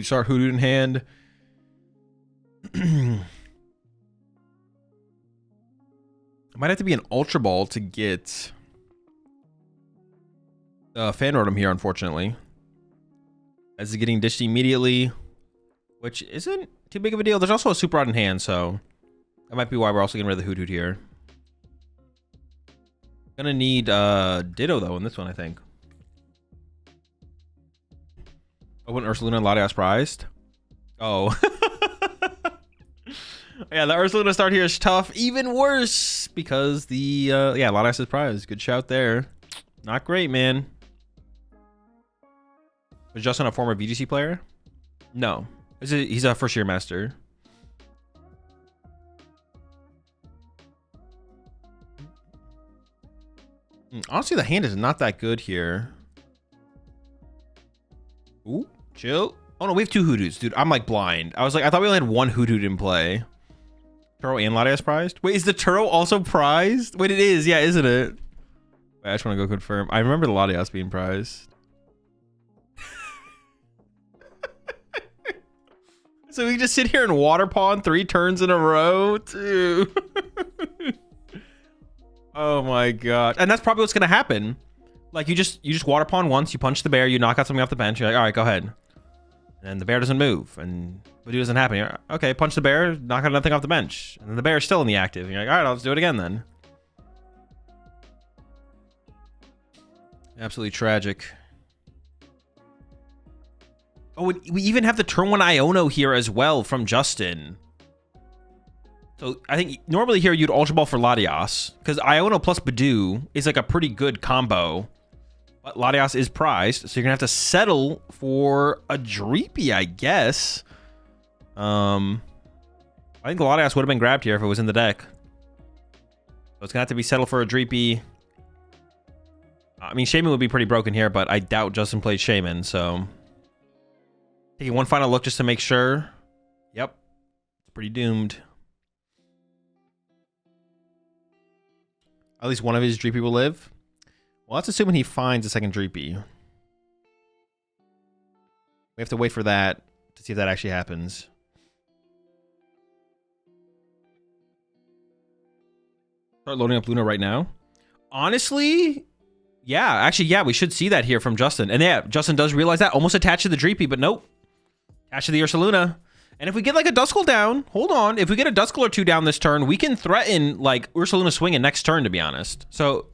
Start Hoodoo in hand. I might have to be an Ultra Ball to get Fan Rotom here, unfortunately. As it's getting dished immediately, which isn't too big of a deal. There's also a Super Rod in hand, so that might be why we're also getting rid of the Hoodoo here. Gonna need Ditto, though, in this one, I think. Open Ursaluna and Latias prized. Oh. Yeah, the Ursaluna start here is tough. Even worse because the yeah, Latias is prized. Good shout there. Not great, man. Was Justin a former VGC player? No. He's a first year master. Honestly, the hand is not that good here. Ooh, chill. Oh no, we have 2 Hoodoos, dude. I'm like blind. I thought we only had 1 Hoodoo in play. Turo and Latias prized? Wait, is the Turo also prized? Wait, it is. Yeah, isn't it? Wait, I just want to go confirm. I remember the Latias being prized. So we just sit here and water pawn 3 turns in a row, too. Oh my god. And that's probably what's gonna happen. Like you just water pawn once, you punch the bear, you knock out something off the bench, you're like, all right, go ahead. And the bear doesn't move, and it doesn't happen. You're, okay, punch the bear, knock out nothing off the bench. And then the bear is still in the active. And you're like, all right, I'll just do it again then. Absolutely tragic. Oh, we even have the turn 1 Iono here as well from Justin. So I think normally here you'd Ultra Ball for Latias, because Iono plus Badoo is like a pretty good combo. But Latias is prized, so you're gonna have to settle for a Dreepy, I guess. I think Gladysz would have been grabbed here if it was in the deck. So it's gonna have to be settled for a Dreepy. I mean, Shaman would be pretty broken here, but I doubt Justin played Shaman, so taking one final look just to make sure. Yep, it's pretty doomed. At least one of his Dreepy will live. Well, that's assuming he finds a second Dreepy. We have to wait for that to see if that actually happens. Start loading up Luna right now. Honestly, yeah. Actually, yeah, we should see that here from Justin. And yeah, Justin does realize that. Almost attached to the Dreepy, but nope. Attached to the Ursaluna. And if we get like a Duskull down, hold on. If we get a Duskull or 2 down this turn, we can threaten like Ursaluna swinging next turn, to be honest. So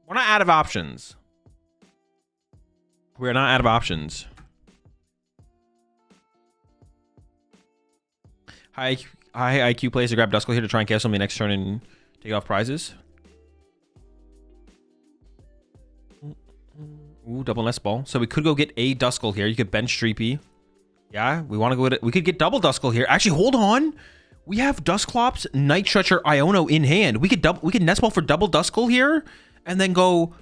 we're not out of options. We're not out of options. High IQ plays to grab Duskull here to try and cancel me next turn and take off prizes. Ooh, double nest ball. So we could go get a Duskull here. You could bench Dreepy. Yeah, we want to go. We could get double Duskull here. Actually, hold on. We have Dusclops, Night Stretcher, Iono in hand. We could nest ball for double Duskull here, and then go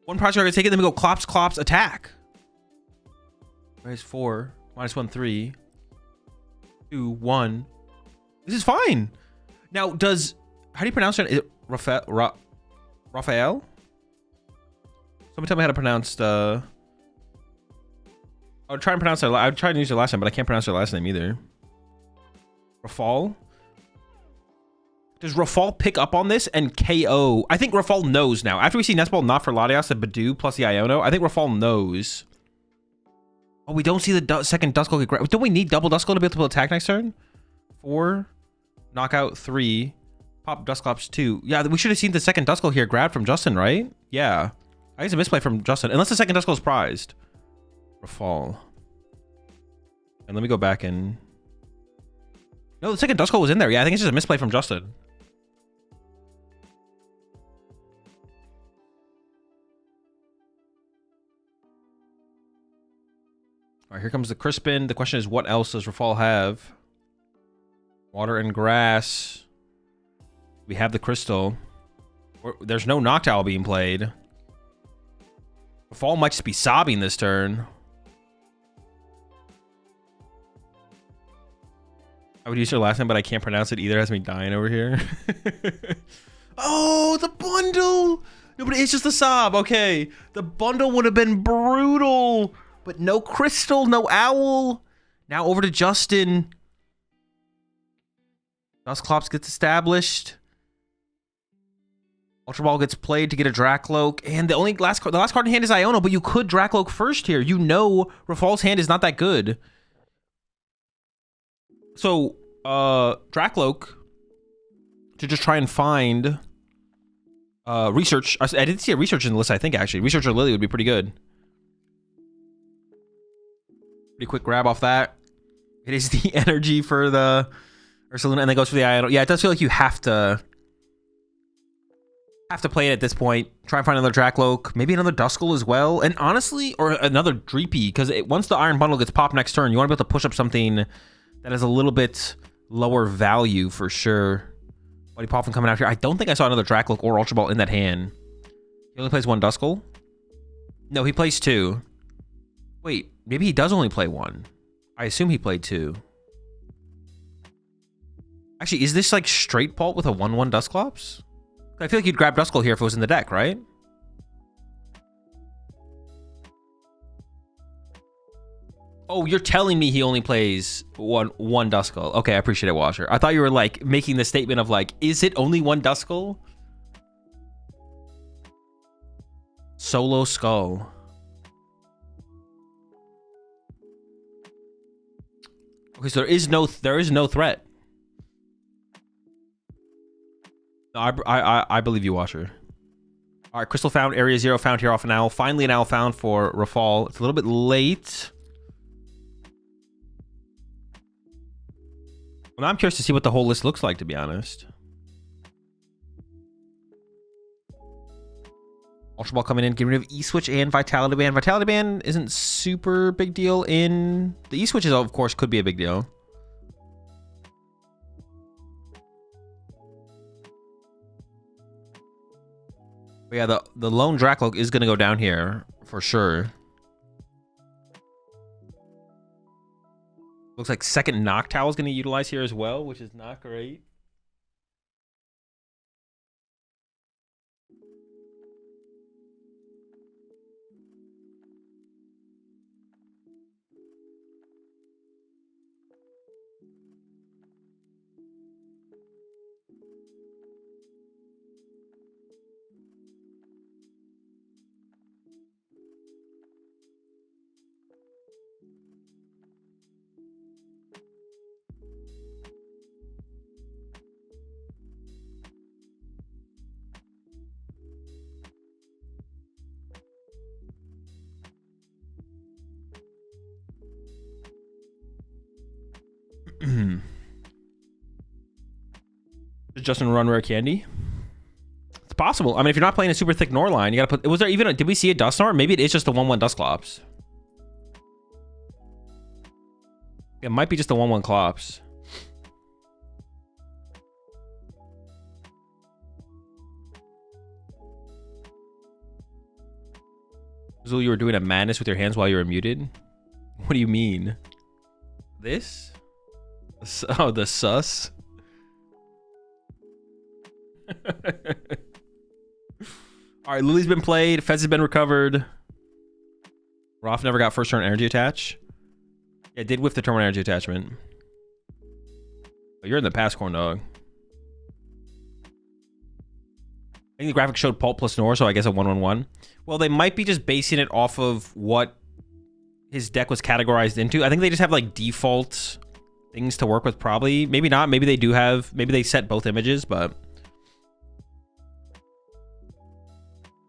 one prize target, take it, then we go Clops, attack. Raise 4, -1, 3, 2, 1. This is fine. Now, how do you pronounce it? Is it Rafal? Somebody tell me how to pronounce the. I would try and pronounce their. I would try to use their last name, but I can't pronounce their last name either. Rafal. Does Rafal pick up on this and KO? I think Rafal knows now. After we see Nestball not for Latias and Badoo plus the Iono, I think Rafal knows. Oh, we don't see the second Duskull get grabbed. Don't we need double Duskull to be able to attack next turn? 4, knockout 3, pop Dusclops 2. Yeah, we should have seen the second Duskull here grabbed from Justin, right? Yeah. I guess a misplay from Justin, unless the second Duskull is prized. Rafal. And let me go back and. No, the second Duskull was in there. Yeah, I think it's just a misplay from Justin. All right, here comes the Crispin. The question is, what else does Rafal have? Water and grass. We have the crystal. There's no Noctowl being played. Rafal might just be sobbing this turn. I would use her last name, but I can't pronounce it either. It has me dying over here. Oh, the bundle! No, but it's just a sob. Okay. The bundle would have been brutal. But no crystal, no owl. Now over to Justin. Dusclops gets established. Ultra Ball gets played to get a Dracloak, and the last card in hand is Iono, but you could Dracloak first here. You know Rafal's hand is not that good. So, Dracloak to just try and find research. I didn't see a research in the list, I think, actually. Research or Lily would be pretty good. Pretty quick grab off that. It is the energy for the Ursaluna, and then goes for the Iono. Yeah, it does feel like you have to play it at this point. Try and find another Dracloak, maybe another Duskull as well, and honestly, or another Dreepy, because once the Iron Bundle gets popped next turn, you want to be able to push up something that has a little bit lower value for sure. Buddy Poffin coming out here. I don't think I saw another Dracloak or Ultra Ball in that hand. He only plays one Duskull? No, he plays two. Wait, maybe he does only play one. I assume he played two. Actually, is this like straight Pult with a 1/1 Dusclops? I feel like you'd grab Duskull here if it was in the deck, right? Oh, you're telling me he only plays one Duskull. Okay, I appreciate it, Washer. I thought you were like making the statement of like, is it only one Duskull? Solo Skull. Okay, so there is no threat. No, I believe you, Washer. All right, Crystal found, Area 0 found here off an owl. Finally an owl found for Rafal. It's a little bit late. Well, now I'm curious to see what the whole list looks like, to be honest. Ultra Ball coming in, getting rid of E-Switch and Vitality Band. Vitality Band isn't super big deal in... The E-Switches, of course, could be a big deal. But yeah, the lone Dracloak is going to go down here for sure. Looks like second Noctowl is going to utilize here as well, which is not great. Does Justin run rare candy? It's possible. I mean, if you're not playing a super thick Nor line, you gotta put... Was there even did we see a Dusknoir? Maybe it is just the 1/1 Dusclops. It might be just the 1/1 Clops. Azul, you were doing a madness with your hands while you were muted? What do you mean? This? Oh, the sus? All right, Lily's been played. Fez has been recovered. Roth never got first turn energy attach. Yeah, it did whiff the turn one energy attachment. Oh, you're in the past, corn dog. I think the graphic showed Pult plus Nor, so I guess a 1/1. Well, they might be just basing it off of what his deck was categorized into. I think they just have like default things to work with, probably. Maybe not. Maybe they do have... Maybe they set both images, but...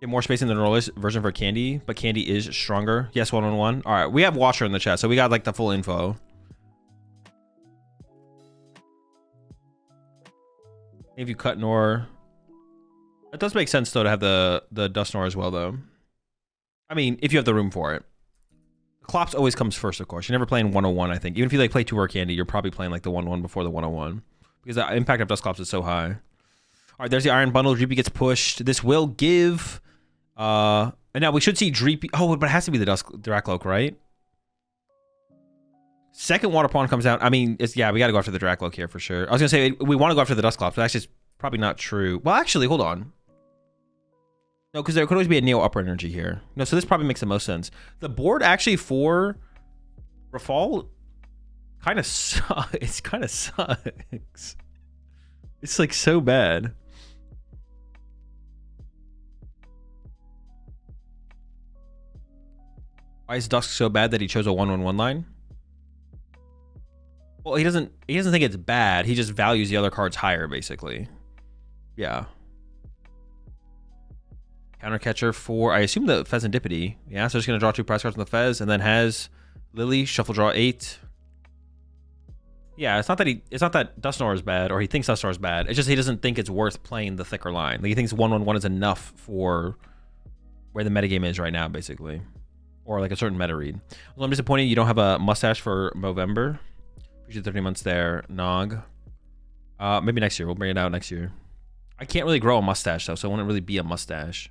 Get more space in the Norless version for Candy, but Candy is stronger. Yes, 1/1. All right, we have Watcher in the chat, so we got like the full info. If you cut Nor... It does make sense, though, to have the Dusknoir as well, though. I mean, if you have the room for it. Clops always comes first, of course. You're never playing 1/1, I think. Even if you like play 2 rare Candy, you're probably playing like the 1/1 before the 1/1. Because the impact of Dusclops is so high. All right, there's the Iron Bundle. Dreepy gets pushed. This will give... and now we should see Dreepy... Oh, but it has to be the Dracloak, right? Second Water Pawn comes out. I mean, it's... Yeah, we got to go after the Dracloak here for sure. I was going to say, we want to go after the Dusclops, but that's just probably not true. Well, actually, hold on. No, because there could always be a Neo upper energy here. No, so this probably makes the most sense. The board actually for Rafal kind of sucks. It kind of sucks. It's like so bad. Why is Dusk so bad that he chose a 1-1-1 line? Well, he doesn't think it's bad. He just values the other cards higher, basically. Yeah. Counter catcher for, I assume, the Pheasantipity. Yeah, so just gonna draw 2 prize cards on the Fez, and then has Lily shuffle draw 8. Yeah, it's not that Dustnor is bad, or he thinks Dustnor is bad. It's just he doesn't think it's worth playing the thicker line. Like, he thinks 1-1-1 is enough for where the metagame is right now, basically, or like a certain meta read. Well, I'm disappointed you don't have a mustache for Movember. Appreciate 30 months there, Nog. Maybe next year. We'll bring it out next year. I can't really grow a mustache though, so it wouldn't really be a mustache.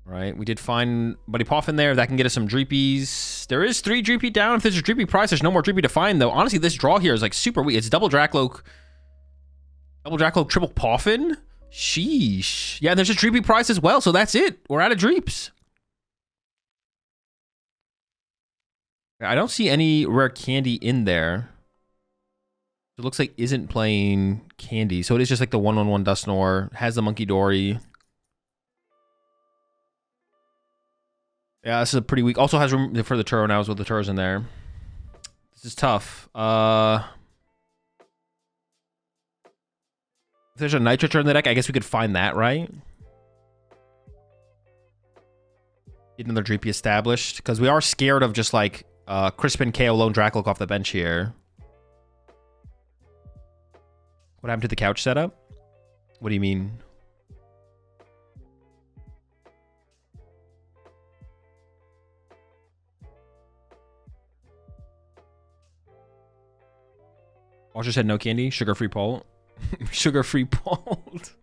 Right, we did find Buddy Poff in there. That can get us some Dreepies. There is 3 Dreepy down. If there's a Dreepy prize, there's no more Dreepy to find, though. Honestly, this draw here is like super weak. It's double Dracloak, triple Poffin. Sheesh. Yeah, and there's a Dreepy prize as well, so that's it. We're out of Dreeps. I don't see any rare candy in there. It looks like isn't playing candy, so it is just like the 1-1-1 Dustnor. Has the Monkey Dory. Yeah, this is a pretty weak. Also has room for the Turo now with the Turos in there. This is tough. If there's a Nitroture in the deck, I guess we could find that, right? Get another Dreepy established. Because we are scared of just like Crispin, KO, Lone Dracloak off the bench here. What happened to the couch setup? What do you mean? Walter said no candy. Sugar-free Pult. Sugar-free Pult.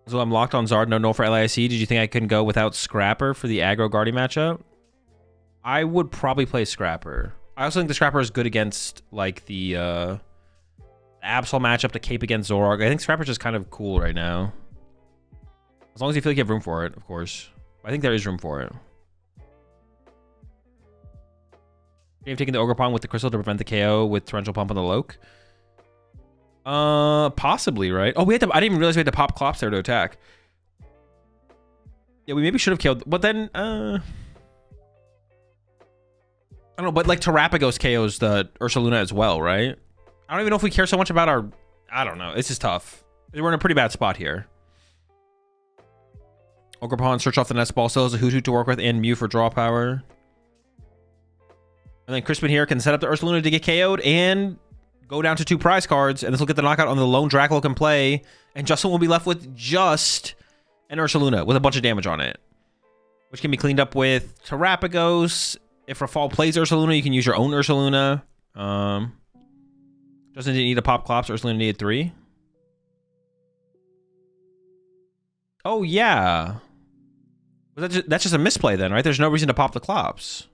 So I'm locked on Zard. No for LIC. Did you think I couldn't go without Scrapper for the aggro Guardian matchup? I would probably play Scrapper. I also think the Scrapper is good against like the Absol matchup to cape against Zorog. I think Scrapper's just kind of cool right now. As long as you feel like you have room for it, of course. I think there is room for it. You've taken the Ogre Pawn with the Crystal to prevent the KO with Torrential Pump on the Loke. Possibly, right? Oh, I didn't even realize we had to pop Clops there to attack. Yeah, we maybe should have killed, but then, I don't know, but like Terrapagos KOs the Ursaluna as well, right? I don't even know if we care so much about our, I don't know. This is tough. We're in a pretty bad spot here. Ogre Pawn, search off the Nest Ball, still has a Hoot to work with, and Mew for draw power. And then Crispin here can set up the Ursaluna to get KO'd and go down to 2 prize cards. And this will get the knockout on the Lone Dracloak in play. And Justin will be left with just an Ursaluna with a bunch of damage on it. Which can be cleaned up with Terrapagos. If Rafal plays Ursaluna, you can use your own Ursaluna. Justin didn't need to pop Clops. Ursaluna needed 3. Oh, yeah. Well, that's just a misplay then, right? There's no reason to pop the Clops.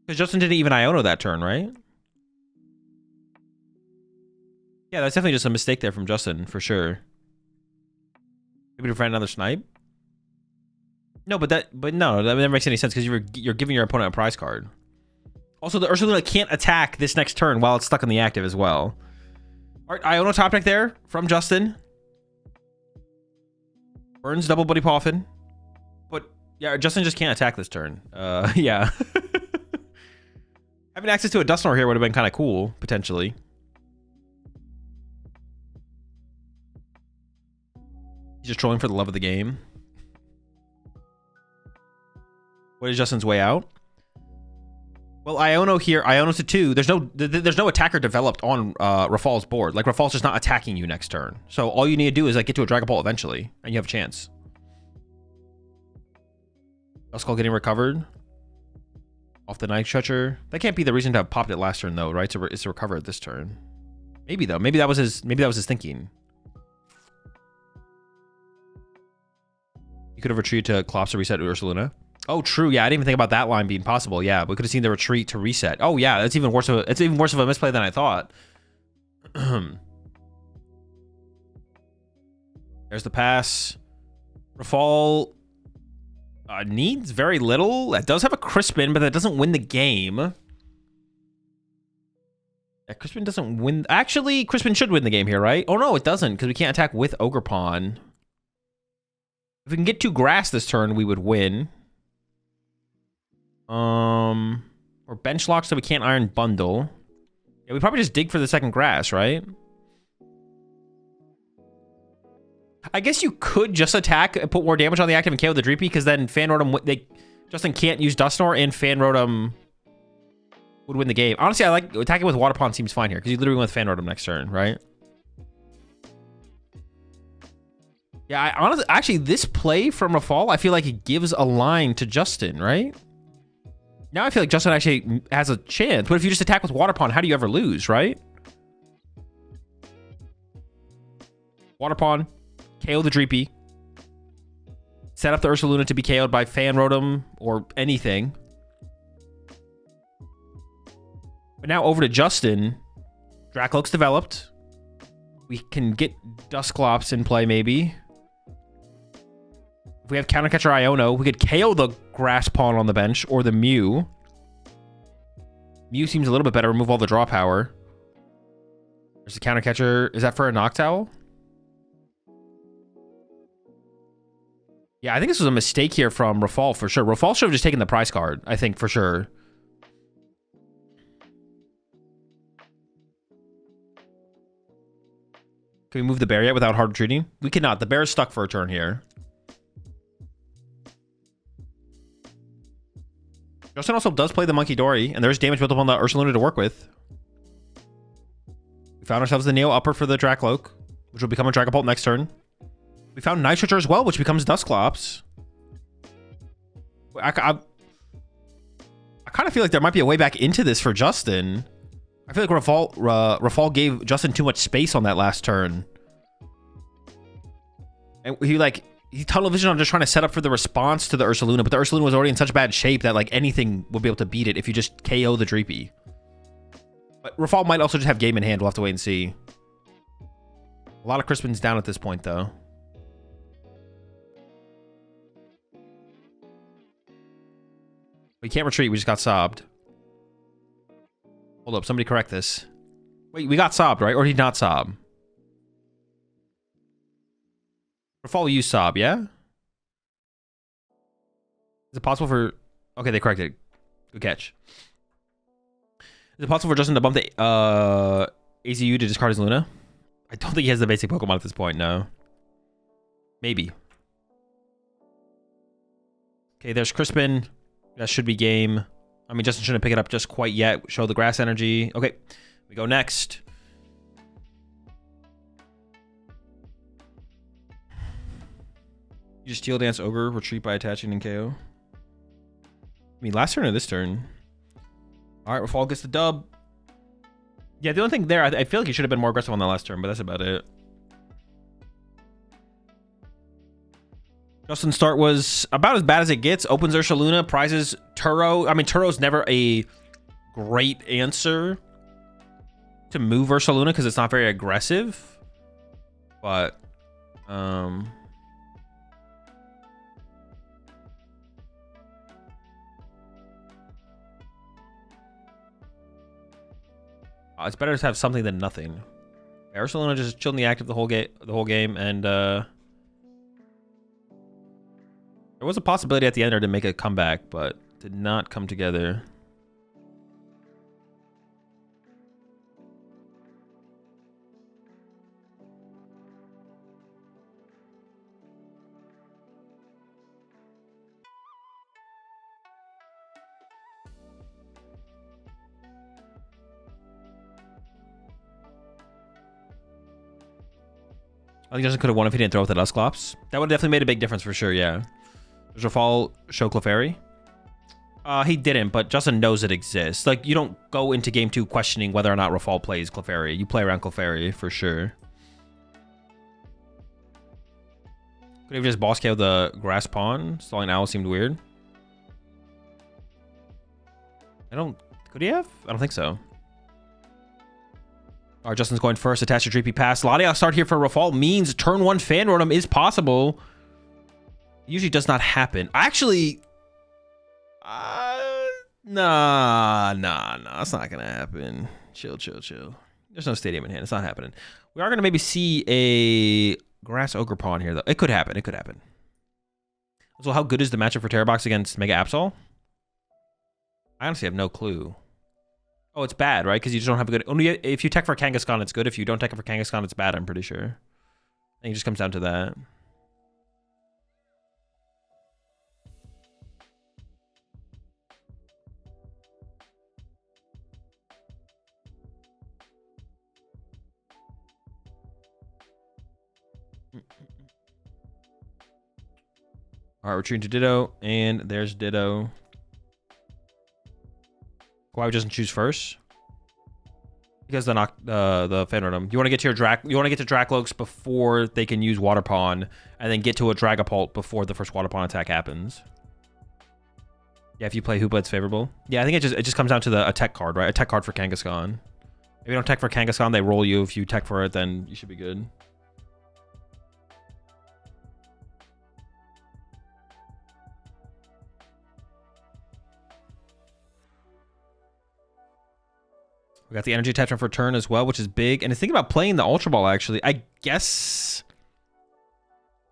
Because Justin didn't even Iono that turn, right? Yeah, that's definitely just a mistake there from Justin, for sure. Maybe to find another snipe? No, but no, that never makes any sense because you're giving your opponent a prize card. Also, the Ursaluna can't attack this next turn while it's stuck in the active as well. All right, Iono top deck there from Justin. Burns double Buddy Poffin. But yeah, Justin just can't attack this turn. Yeah. Having access to a Dustnor here would have been kind of cool, potentially. He's just trolling for the love of the game. What is Justin's way out? Well, Iono here, Iono to 2. There's no attacker developed on Rafal's board. Like, Rafal's just not attacking you next turn. So all you need to do is like get to a Dragon Ball eventually, and you have a chance. Duskull getting recovered. Off the Night Stretcher. That can't be the reason to have popped it last turn, though, right? So it's to recover it this turn. Maybe though. Maybe that was his thinking. You could have retreated to Klops to reset Ursaluna. Oh, true. Yeah, I didn't even think about that line being possible. Yeah, we could have seen the retreat to reset. Oh, yeah, that's even worse of a misplay than I thought. There's the pass. Rafal needs very little. That does have a Crispin, but that doesn't win the game. Yeah, Crispin doesn't win. Actually, Crispin should win the game here, right? Oh, no, it doesn't, because we can't attack with Ogre Pawn. If we can get 2 grass this turn, we would win. Or bench lock so we can't Iron Bundle. Yeah, we probably just dig for the second grass, right? I guess you could just attack and put more damage on the active and KO the Dreepy, because then Fan Rotom, Justin can't use Dusknoir, and Fan Rotom would win the game. Honestly, I like attacking with Water Pond seems fine here, because you literally win with Fan Rotom next turn, right? Yeah, actually, this play from Rafal, I feel like it gives a line to Justin, right? Now I feel like Justin actually has a chance. But if you just attack with Water Pond, how do you ever lose, right? Water Pond, KO the Dreepy. Set up the Ursaluna to be KO'd by Fan Rotom or anything. But now over to Justin. Dracloak's developed. We can get Dusclops in play, maybe. If we have Countercatcher Iono, we could KO the Grass Pawn on the bench, or the Mew. Mew seems a little bit better. Remove all the draw power. There's the Countercatcher. Is that for a Noctowl? Yeah, I think this was a mistake here from Rafal, for sure. Rafal should have just taken the prize card, I think, for sure. Can we move the bear yet without hard retreating? We cannot. The bear is stuck for a turn here. Justin also does play the Monkey Dory, and there's damage built up on the Ursaluna to work with. We found ourselves the Neo Upper for the Dracloak, which will become a Dragapult next turn. We found Nitroture as well, which becomes Dusclops. I kind of feel like there might be a way back into this for Justin. I feel like Rafal gave Justin too much space on that last turn. And he tunnel vision on just trying to set up for the response to the Ursaluna, but the Ursaluna was already in such bad shape that like anything would be able to beat it if you just KO the Dreepy. But Rafal might also just have game in hand. We'll have to wait and see. A lot of Crispin's down at this point, though. We can't retreat. We just got sobbed. Hold up. Somebody correct this. Wait, we got sobbed, right? Or did he not sob? Rafal used sob, yeah? Is it possible for... Okay, they corrected it. Good catch. Is it possible for Justin to bump the AZU to discard his Luna? I don't think he has the basic Pokemon at this point, no. Maybe. Okay, there's Crispin. That should be game. I mean, Justin shouldn't pick it up just quite yet. Show the grass energy. Okay, we go next. You just Steel Dance Ogre, retreat by attaching and KO. I mean, last turn or this turn? All right, Rafal gets the dub. Yeah, the only thing there, I feel like he should have been more aggressive on the last turn, but that's about it. Justin's start was about as bad as it gets. Opens Ursaluna, prizes Turo. I mean, Turo's never a great answer to move Ursaluna because it's not very aggressive. But, it's better to have something than nothing. Ursaluna just chilling the active the whole game, and there was a possibility at the end there to make a comeback, but did not come together. I think Justin could have won if he didn't throw with the Dusclops. That would have definitely made a big difference for sure, yeah. Does Rafal show Clefairy? He didn't, but Justin knows it exists. Like, you don't go into game 2 questioning whether or not Rafal plays Clefairy. You play around Clefairy for sure. Could have just boss KO the grass pawn. Stalling owl seemed weird. Could he have? I don't think so. All right, Justin's going first. Attach to Dreepy Pass. Gladysz start here for Rafal means turn 1 fan rotom is possible. Usually does not happen. Actually, nah. That's not going to happen. Chill. There's no stadium in hand. It's not happening. We are going to maybe see a grass ogre pawn here, though. It could happen. So how good is the matchup for Terrorbox against Mega Absol? I honestly have no clue. Oh, it's bad, right? Because you just don't have a good... Only if you tech for Kangaskhan, it's good. If you don't tech for Kangaskhan, it's bad, I'm pretty sure. I think it just comes down to that. All right, retreating to Ditto, and there's Ditto. Why doesn't choose first? Because the fan rotom. You want to get to your you want to get to Dracloaks before they can use Water Pawn, and then get to a Dragapult before the first Water Pawn attack happens. Yeah, if you play Hoopa, it's favorable. Yeah, I think it just comes down to a tech card, right? A tech card for Kangaskhan. If you don't tech for Kangaskhan, they roll you. If you tech for it, then you should be good. We got the energy attachment for turn as well, which is big. And it's thinking about playing the Ultra Ball, actually. I guess...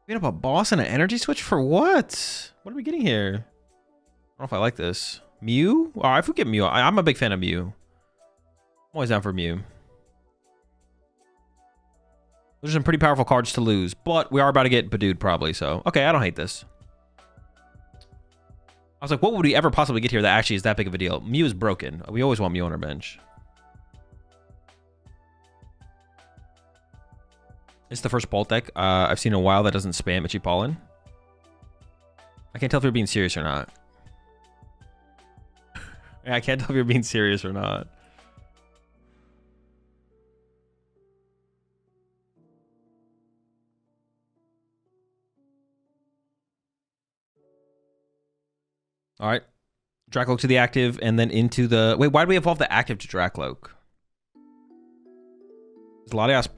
We have a boss and an energy switch for what? What are we getting here? I don't know if I like this. Mew? Oh, I forget Mew. I'm a big fan of Mew. I'm always down for Mew. Those are some pretty powerful cards to lose. But we are about to get Badooed probably, so... Okay, I don't hate this. I was like, what would we ever possibly get here that actually is that big of a deal? Mew is broken. We always want Mew on our bench. It's the first Bolt deck I've seen in a while that doesn't spam Itchy Pollen. I can't tell if you're being serious or not. Yeah, I can't tell if you're being serious or not. All right. Dracloak to the active and then into the... Wait, why did we evolve the active to Dracloak? Is Gladysz...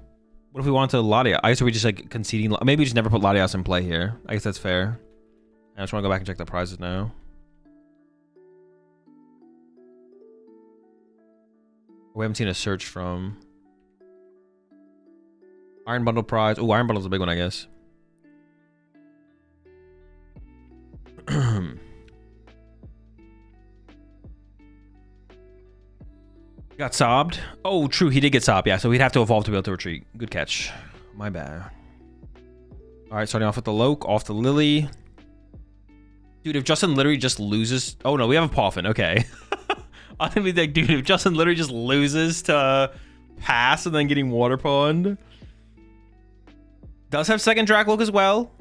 What if we want to Gladysz? I guess we just like conceding... Maybe we just never put Gladysz in play here. I guess that's fair. I just want to go back and check the prizes now. We haven't seen a search from... Iron Bundle prize. Oh, Iron Bundle's a big one, I guess. Got sobbed. Oh, true. He did get sobbed. Yeah, so he'd have to evolve to be able to retreat. Good catch. My bad. All right, starting off with the Loke, off the Lily. Dude, if Justin literally just loses... Oh, no, we have a Poffin. Okay. I'm gonna be like, dude, if Justin literally just loses to pass and then getting Water Pond. Does have second Dracloak as well.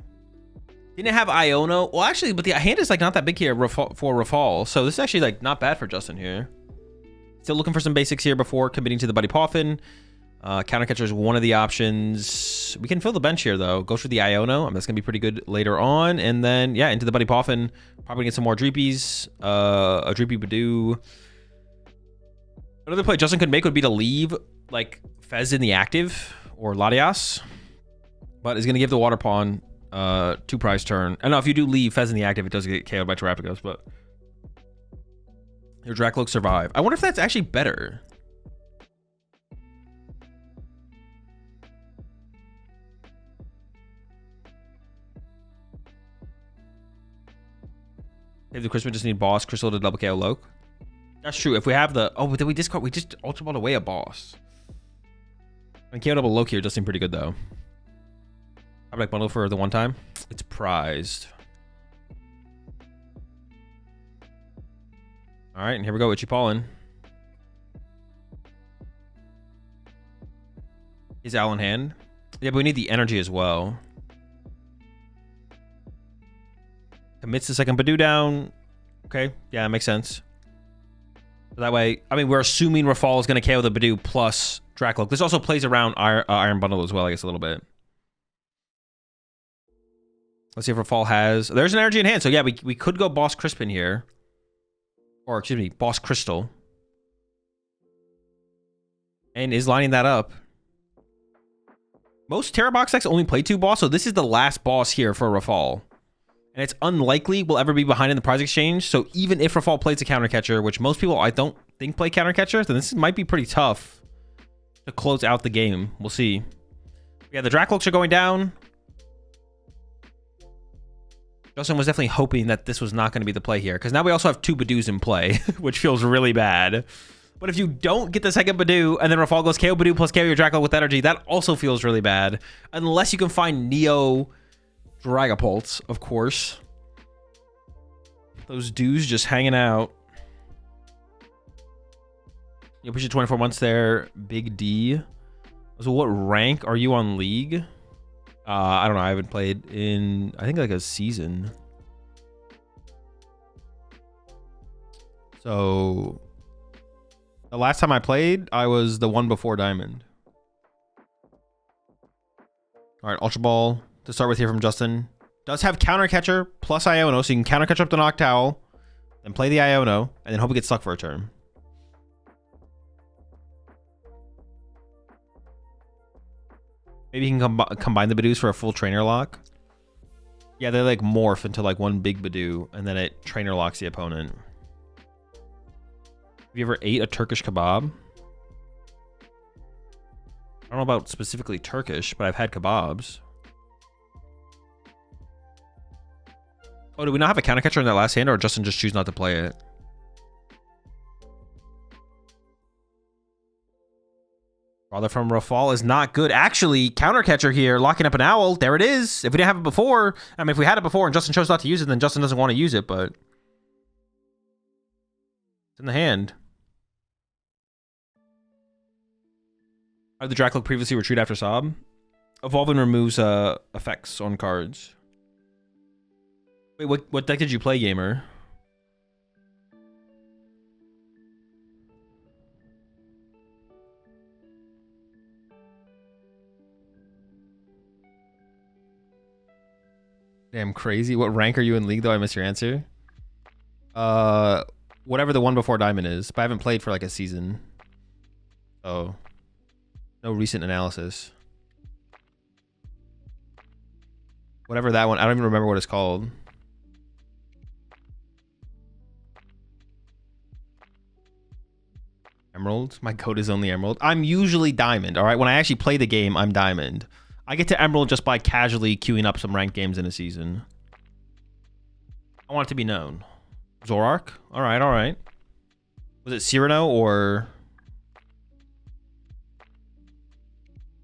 Didn't have Iono. Well, actually, but the hand is like not that big here for Rafal. So this is actually like not bad for Justin here. Still looking for some basics here before committing to the Buddy Poffin. Countercatcher is one of the options. We can fill the bench here, though. Go for the Iono. That's going to be pretty good later on. And then, yeah, into the Buddy Poffin. Probably get some more Dreepies. A Dreepy Badoo. Another play Justin could make would be to leave, like, Fez in the active. Or Gladysz. But is going to give the Water Pawn 2 prize turn. I know if you do leave Fez in the active, it does get KO'd by Terrapagos, but... Your Dracloak survive. I wonder if that's actually better. Save the Christmas, just need boss crystal to double KO Loke. That's true. If we have the... Oh, but then we discard... We just Ultra Ball away a boss. I mean, KO double Loke here does seem pretty good, though. I'd like bundle for the one time. It's prized. All right, and here we go, Itchy Pollen. Is Owl in hand? Yeah, but we need the energy as well. Commits the second Badoo down. Okay, yeah, that makes sense. So that way, I mean, we're assuming Rafal is going to KO the Badoo plus Dracloak. This also plays around Iron Bundle as well, I guess, a little bit. Let's see if Rafal has... There's an energy in hand. So yeah, we could go Boss Crispin here. Or, excuse me, Boss Crystal. And is lining that up. Most Terra Box decks only play 2 boss, so this is the last boss here for Rafal. And it's unlikely we'll ever be behind in the prize exchange, so even if Rafal plays a counter catcher, which most people I don't think play counter catcher, then this might be pretty tough to close out the game. We'll see. Yeah, the Drac looks are going down. Justin was definitely hoping that this was not going to be the play here, because now we also have 2 Badoos in play, which feels really bad. But if you don't get the second Badoo, and then Rafal goes KO Badoo plus KO your Draco with energy, that also feels really bad. Unless you can find Neo Dragapult, of course. Those dudes just hanging out. You push it 24 months there. Big D. So what rank are you on League? I don't know. I haven't played in, I think, like a season. So... the last time I played, I was the one before Diamond. All right, Ultra Ball to start with here from Justin. Does have Counter Catcher plus Iono, so you can Counter Catcher up the Noctowl, then play the Iono, and then hope it gets stuck for a turn. Maybe you can combine the Badoos for a full Trainer Lock. Yeah, they like morph into like one big Badoo, and then it Trainer Locks the opponent. Have you ever ate a Turkish kebab? I don't know about specifically Turkish, but I've had kebabs. Oh, do we not have a counter catcher in that last hand, or Justin just choose not to play it? Brother from Rafal is not good. Actually, counter catcher here, locking up an owl. There it is. If we didn't have it before, I mean, if we had it before and Justin chose not to use it, then Justin doesn't want to use it, but... in the hand. How did the Drac look previously retreat after Sob? Evolve and removes effects on cards. Wait, what deck did you play, gamer? Damn crazy. What rank are you in League though? I missed your answer. Whatever the one before Diamond is, but I haven't played for like a season. Oh. No recent analysis. Whatever that one, I don't even remember what it's called. Emerald? My code is only Emerald. I'm usually Diamond, alright? When I actually play the game, I'm Diamond. I get to Emerald just by casually queuing up some ranked games in a season. I want it to be known. Zorark? Alright, alright. Was it Cyrano or...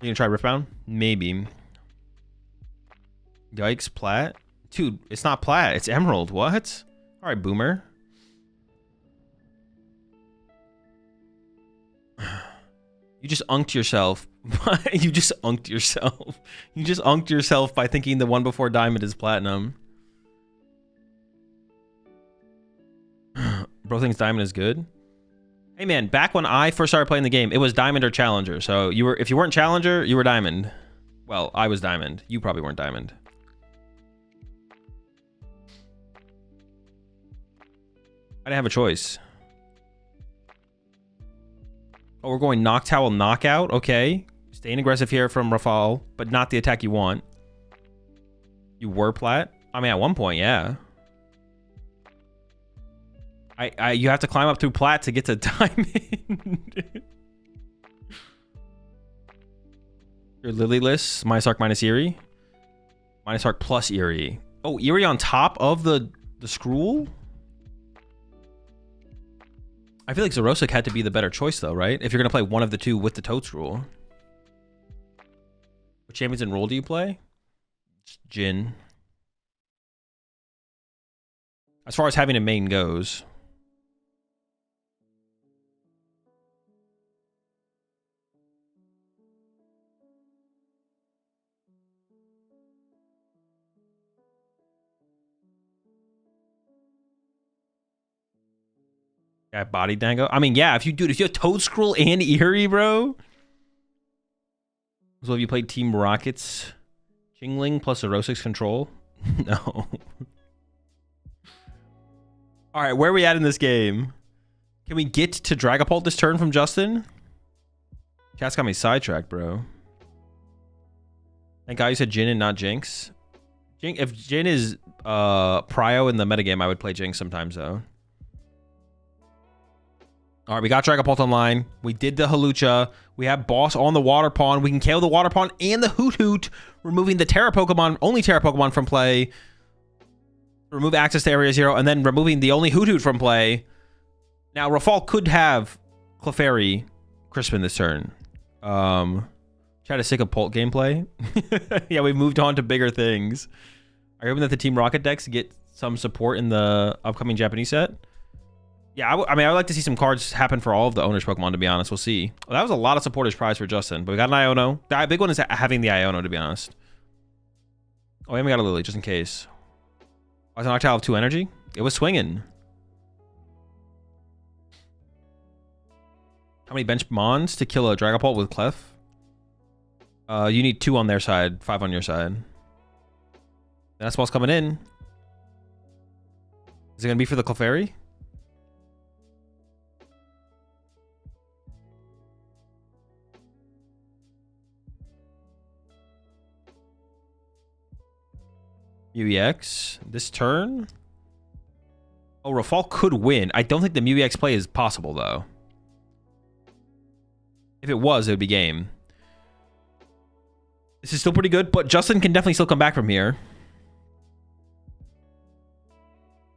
you gonna try Riftbound? Maybe. Yikes, Plat? Dude, it's not Plat, it's Emerald. What? Alright, Boomer. You just unked yourself. You just unked yourself. You just unked yourself by thinking the one before Diamond is Platinum. Bro thinks Diamond is good. Hey man, back when I first started playing the game, it was Diamond or Challenger. So you were, if you weren't Challenger, you were Diamond. Well, I was Diamond. You probably weren't Diamond. I didn't have a choice. Oh, we're going Noctowl Knockout. Okay. Staying aggressive here from Rafal, but not the attack you want. You were Plat? I mean, at one point, yeah. You have to climb up through Plat to get to Diamond. Your Lilyless, minus Arc, minus Eerie. Minus Arc plus Eerie. Oh, Eerie on top of the Skrull? I feel like Xerosic had to be the better choice though, right? If you're going to play one of the two with the Toadstool. What champions and role do you play? It's Jin. As far as having a main goes. Yeah, body dango. I mean, yeah, if you have Toadstool and Eerie, bro. So have you played Team Rocket's Jingling plus Erosic's Control? No. All right, where are we at in this game? Can we get to Dragapult this turn from Justin? Cat's got me sidetracked, bro. Thank God you said Jin and not Jinx. If Jin is prio in the metagame, I would play Jinx sometimes, though. All right, we got Dragapult online. We did the Hawlucha. We have Boss on the Water Pond. We can KO the Water Pond and the Hoot Hoot, removing the Terra Pokemon, only Terra Pokemon from play. Remove access to Area 0, and then removing the only Hoot Hoot from play. Now, Rafal could have Clefairy Crispin this turn. Try to sick of Pult gameplay. Yeah, we moved on to bigger things. Are you hoping that the Team Rocket decks get some support in the upcoming Japanese set? Yeah, I mean, I would like to see some cards happen for all of the owners' Pokemon, to be honest. We'll see. Well, that was a lot of supporters prize for Justin, but we got an Iono. The big one is having the Iono, to be honest. Oh, and we got a Lily, just in case. I was an Octile of 2 energy. It was swinging. How many bench Mons to kill a Dragapult with Clef? You need 2 on their side, 5 on your side. That's what's coming in. Is it going to be for the Clefairy? MUEX this turn. Oh, Rafal could win. I don't think the MUEX play is possible, though. If it was, it would be game. This is still pretty good, but Justin can definitely still come back from here.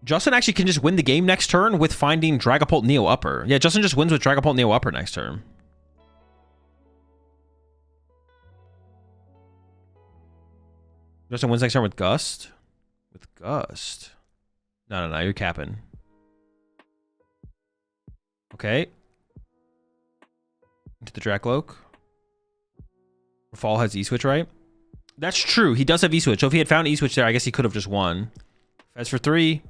Justin actually can just win the game next turn with finding Dragapult Neo Upper. Yeah, Justin just wins with Dragapult Neo Upper next turn. Justin wins next turn with Gust? With Gust? No, you're capping. Okay. Into the Dracloak. Rafal has E-Switch, right? That's true. He does have E-Switch. So if he had found E-Switch there, I guess he could have just won. Fez for 3.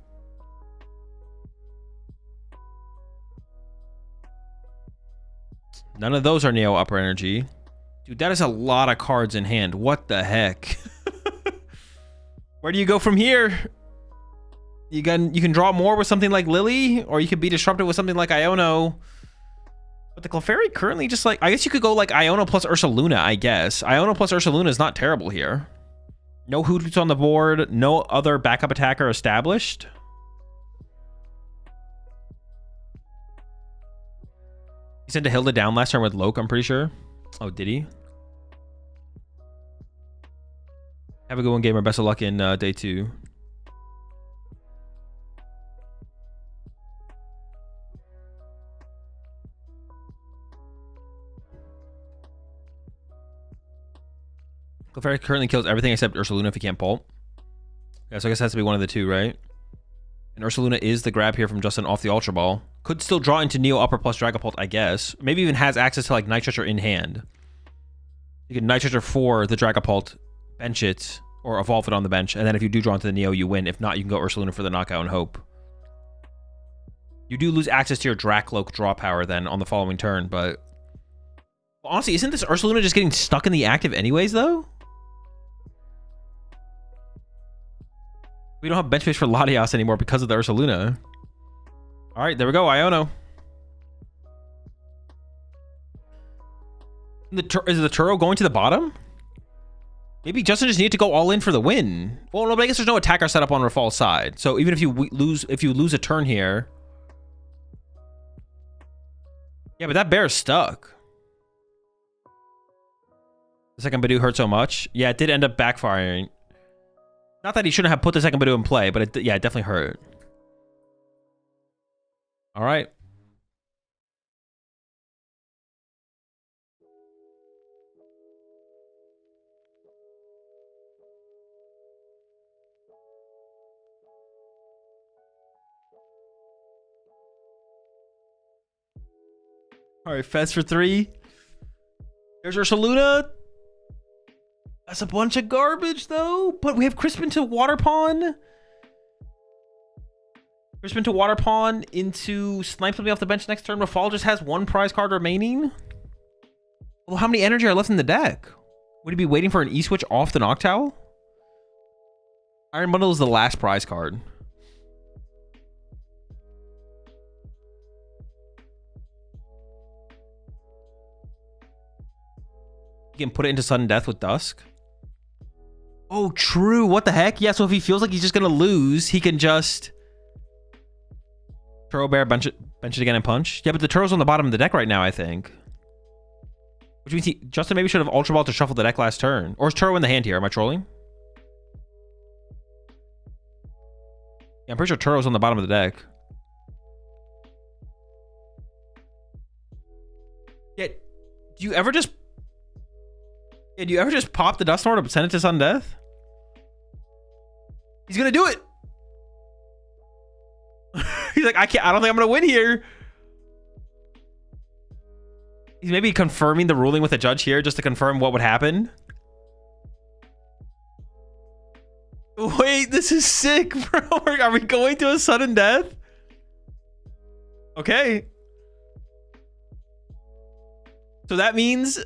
None of those are Neo Upper Energy. Dude, that is a lot of cards in hand. What the heck? Where do you go from here? You can draw more with something like Lily, or you could be disrupted with something like Iono. But the Clefairy currently just like... I guess you could go like Iono plus Ursaluna, I guess. Iono plus Ursaluna is not terrible here. No Hoot Hoots on the board. No other backup attacker established. He sent a Hilda down last turn with Loke, I'm pretty sure. Oh, did he? Have a good one, gamer. Best of luck in day 2. Clefairy currently kills everything except Ursaluna if he can't Pulp. Yeah, so I guess it has to be one of the 2, right? And Ursaluna is the grab here from Justin off the Ultra Ball. Could still draw into Neo Upper plus Dragapult, I guess. Maybe even has access to like Night Stretcher in hand. You can Night Stretcher for the Dragapult, bench it, or evolve it on the bench, and then if you do draw into the Neo, you win. If not, you can go Ursaluna for the knockout and hope. You do lose access to your Dracloak draw power then on the following turn, but... Honestly, isn't this Ursaluna just getting stuck in the active anyways, though? We don't have bench space for Latias anymore because of the Ursaluna. Alright, there we go, Iono. Is the Turo going to the bottom? Maybe Justin just needed to go all in for the win. Well, no, but I guess there's no attacker set up on Rafal's side. So even if you lose a turn here... Yeah, but that bear is stuck. The second Badoo hurt so much. Yeah, it did end up backfiring. Not that he shouldn't have put the second Badoo in play, but it definitely hurt. All right. All right, Fez for 3. There's Ursaluna. That's a bunch of garbage, though. But we have Crispin to Water Pond. Crispin to Water Pond into Snipe something off the bench next turn. Rafal just has 1 prize card remaining. Well, how many energy are left in the deck? Would he be waiting for an E-Switch off the Noctowl? Iron Bundle is the last prize card. You can put it into sudden death with Dusk. Oh, true. What the heck? Yeah, so if he feels like he's just gonna lose, he can just Turtle Bear, bench it again and punch. Yeah, but the Turtle's on the bottom of the deck right now, I think. Which means Justin maybe should have Ultra Ball to shuffle the deck last turn. Or is Turtle in the hand here? Am I trolling? Yeah, I'm pretty sure Turtle's on the bottom of the deck. Yeah, do you ever just pop the Dust Lord and send it to sudden death? He's gonna do it. He's like, I don't think I'm gonna win here. He's maybe confirming the ruling with the judge here just to confirm what would happen. Wait, this is sick, bro. Are we going to a sudden death? Okay. So that means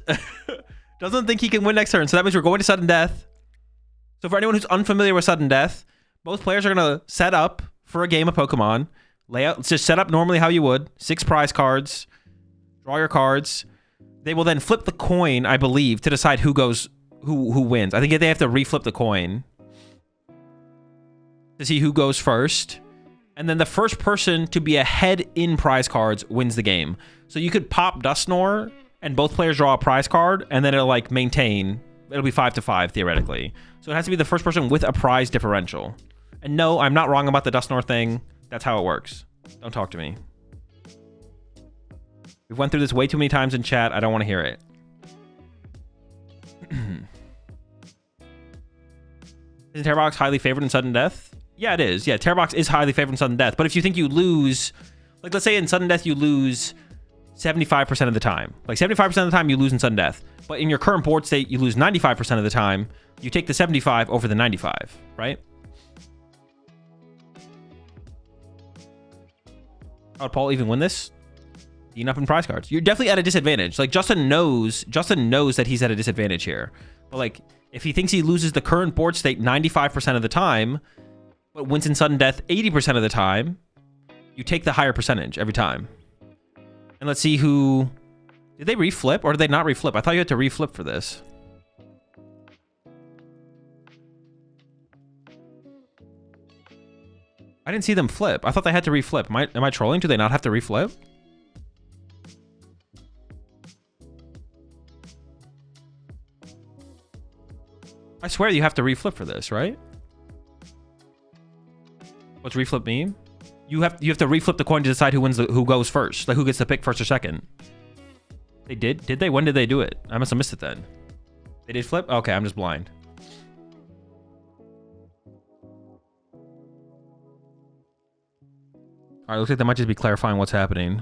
doesn't think he can win next turn. So that means we're going to sudden death. So for anyone who's unfamiliar with sudden death, both players are gonna set up for a game of Pokemon. Layout, just set up normally how you would. 6 prize cards. Draw your cards. They will then flip the coin, I believe, to decide who wins. I think they have to reflip the coin to see who goes first. And then the first person to be ahead in prize cards wins the game. So you could pop Dusknoir and both players draw a prize card, and then it'll like maintain. It'll be 5-5 theoretically. So it has to be the first person with a prize differential. And no, I'm not wrong about the Dusknoir thing. That's how it works. Don't talk to me. We've went through this way too many times in chat. I don't want to hear it. Isn't Terra Box highly favored in sudden death? Yeah, it is. Yeah, Terra Box is highly favored in sudden death. But if you think you lose, like let's say in sudden death you lose 75% of the time. Like 75% of the time you lose in sudden death. But in your current board state, you lose 95% of the time. You take the 75 over the 95, right? How would Paul even win this? Being up in prize cards. You're definitely at a disadvantage. Like Justin knows that he's at a disadvantage here. But like if he thinks he loses the current board state 95% of the time, but wins in sudden death 80% of the time, you take the higher percentage every time. And let's see who... Did they reflip or did they not reflip? I thought you had to reflip for this. I didn't see them flip. I thought they had to reflip. Am I trolling? Do they not have to reflip? I swear you have to reflip for this, right? What's reflip mean? You have to reflip the coin to decide who goes first, like who gets to pick first or second. They did? Did they? When did they do it? I must have missed it then. They did flip? Okay, I'm just blind. All right, looks like they might just be clarifying what's happening.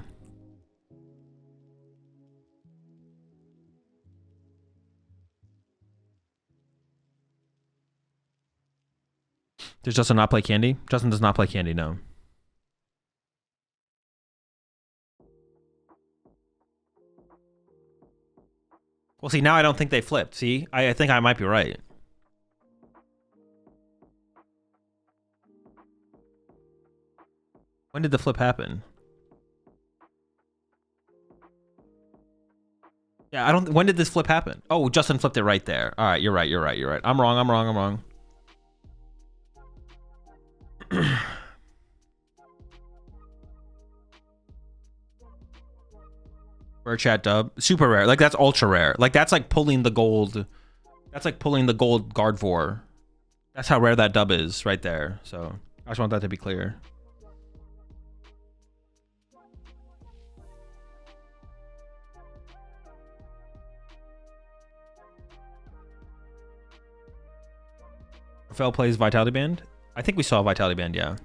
Does Justin not play Candy? Justin does not play Candy, no. Well, see, now I don't think they flipped. See, I think I might be right. When did the flip happen? Yeah, I don't... When did this flip happen? Oh, Justin flipped it right there. All right, you're right. I'm wrong. Rare chat dub. Super rare. Like, that's ultra rare. Like, that's like pulling the gold. That's like pulling the gold Gardevoir. That's how rare that dub is right there. So, I just want that to be clear. Rafal plays Vitality Band. I think we saw Vitality Band, yeah.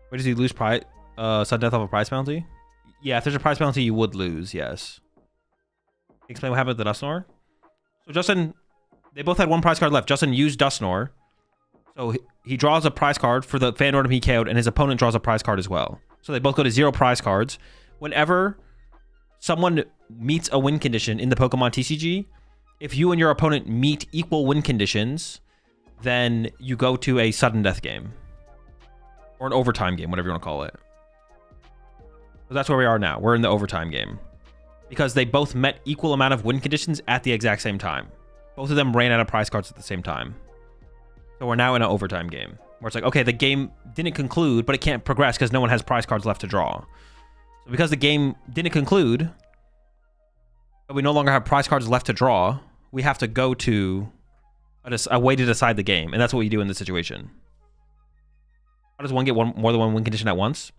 Where does he lose prize? Sudden death off a prize penalty? Yeah, if there's a prize penalty, you would lose, yes. Explain what happened with the Dusknoir. So Justin, they both had one prize card left. Justin used Dusknoir. So he draws a prize card for the fan order he KO'd, and his opponent draws a prize card as well. So they both go to 0 prize cards. Whenever someone meets a win condition in the Pokemon TCG, if you and your opponent meet equal win conditions, then you go to a sudden death game. Or an overtime game, whatever you want to call it. So that's where we are now. We're in the overtime game. Because they both met equal amount of win conditions at the exact same time. Both of them ran out of prize cards at the same time. So we're now in an overtime game. Where it's like, okay, the game didn't conclude, but it can't progress because no one has prize cards left to draw. So because the game didn't conclude, but we no longer have prize cards left to draw, we have to go to a way to decide the game. And that's what we do in this situation. How does one get more than one win condition at once?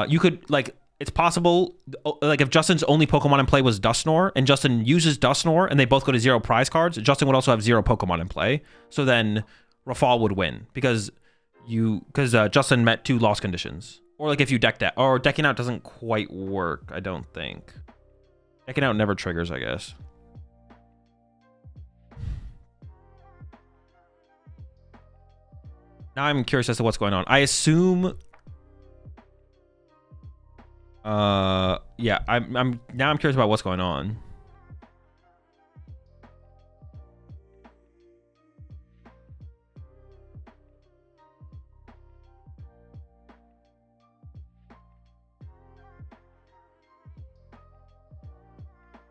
You could, like, it's possible, like, if Justin's only Pokemon in play was Dusknoir, and Justin uses Dusknoir, and they both go to 0 prize cards, Justin would also have 0 Pokemon in play. So then Rafal would win, because Justin met 2 loss conditions. Or, like, if you decked out. Or decking out doesn't quite work, I don't think. Decking out never triggers, I guess. Now I'm curious as to what's going on. I assume... yeah, I'm curious about what's going on.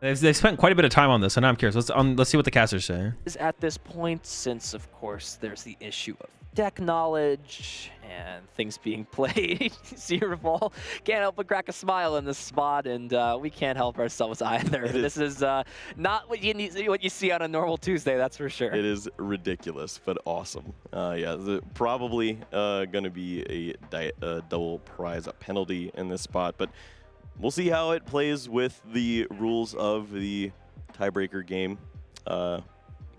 They've spent quite a bit of time on this, and I'm curious. Let's see what the casters say. Is at this point, since of course there's the issue of deck knowledge and things being played. See Rafal can't help but crack a smile in this spot, and we can't help ourselves either. This is not what you see on a normal Tuesday, that's for sure. It is ridiculous, but awesome. Yeah, probably going to be a double prize penalty in this spot, but we'll see how it plays with the rules of the tiebreaker game.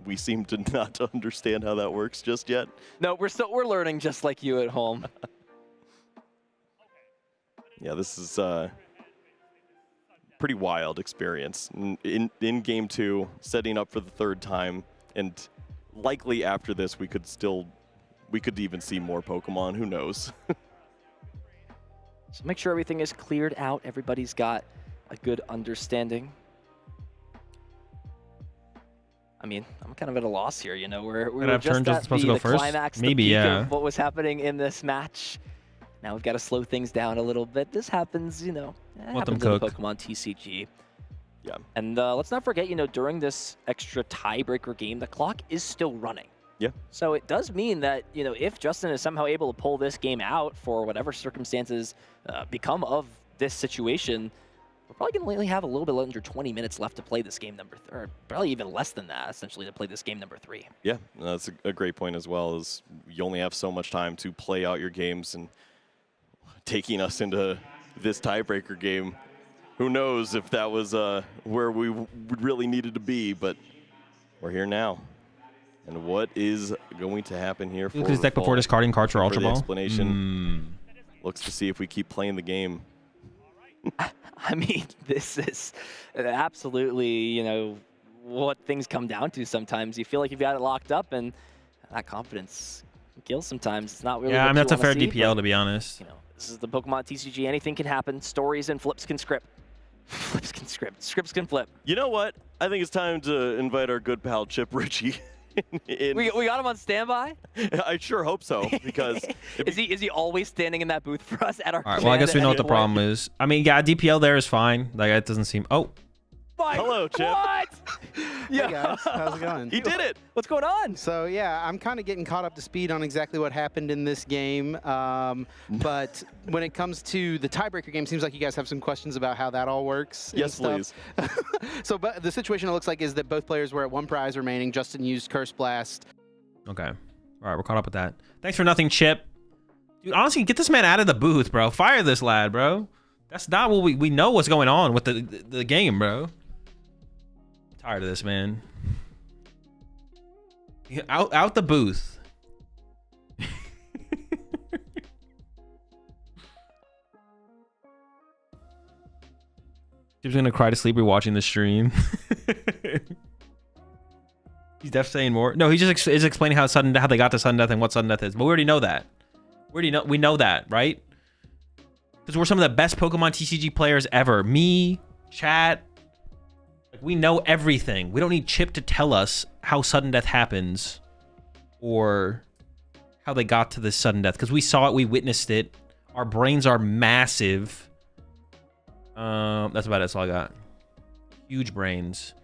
We seem to not understand how that works just yet. No, we're learning just like you at home. Yeah, this is pretty wild experience. In game 2, setting up for the 3rd time, and likely after this we could even see more Pokemon. Who knows? So make sure everything is cleared out. Everybody's got a good understanding. I mean, I'm kind of at a loss here, you know. We were just at the climax, maybe, the peak of what was happening in this match. Now we've got to slow things down a little bit. This happens, you know, happens in the Pokemon TCG. Yeah. And let's not forget, you know, during this extra tiebreaker game, the clock is still running. Yeah. So it does mean that, you know, if Justin is somehow able to pull this game out for whatever circumstances become of this situation, we're probably going to only have a little bit under 20 minutes left to play this game number 3, or probably even less than that, essentially, to play this game number 3. Yeah, that's a great point as well, is you only have so much time to play out your games, and taking us into this tiebreaker game, who knows if that was where we really needed to be, but we're here now. And what is going to happen here for his deck before discarding cards for Ultra Ball? Explanation looks to see if we keep playing the game. I mean, this is absolutely, you know, what things come down to sometimes. You feel like you've got it locked up, and that confidence kills sometimes. It's not really. Yeah, I mean, that's a fair DPL, but, to be honest. You know, this is the Pokemon TCG. Anything can happen. Stories and flips can script. Flips can script. Scripts can flip. You know what? I think it's time to invite our good pal Chip Ritchie. We got him on standby? I sure hope so, because is he always standing in that booth for us at our All right, well, I guess we know what the problem is. I mean, yeah, DPL there is fine. Like, it doesn't seem... Oh. Hello, Chip. What? Hey guys, how's it going? He did it. What's going on? So yeah, I'm kind of getting caught up to speed on exactly what happened in this game. But when it comes to the tiebreaker game, seems like you guys have some questions about how that all works. Yes, please. So but the situation it looks like is that both players were at 1 prize remaining. Justin used Curse Blast. Okay. All right, we're caught up with that. Thanks for nothing, Chip. Dude, honestly, get this man out of the booth, bro. Fire this lad, bro. That's not what we know what's going on with the game, bro. Tired of this, man. Out the booth. Chip's gonna cry to sleep rewatching the stream. He's definitely saying more. No, he just is explaining how they got to sudden death and what sudden death is. But we already know that. We know that, right? Because we're some of the best Pokemon TCG players ever. Me, chat, We know everything. We don't need Chip to tell us how sudden death happens or how they got to this sudden death, because we saw it, we witnessed it. Our brains are massive. That's about it. That's all I got. Huge brains.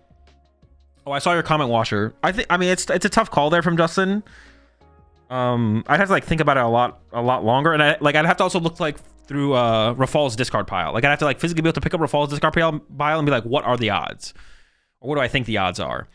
Oh, I saw your comment, Washer. I mean, it's a tough call there from Justin. I'd have to like think about it a lot longer, and I'd have to also look like through Rafal's discard pile. Like I'd have to like physically be able to pick up Rafal's discard pile and be like, what are the odds, or what do I think the odds are?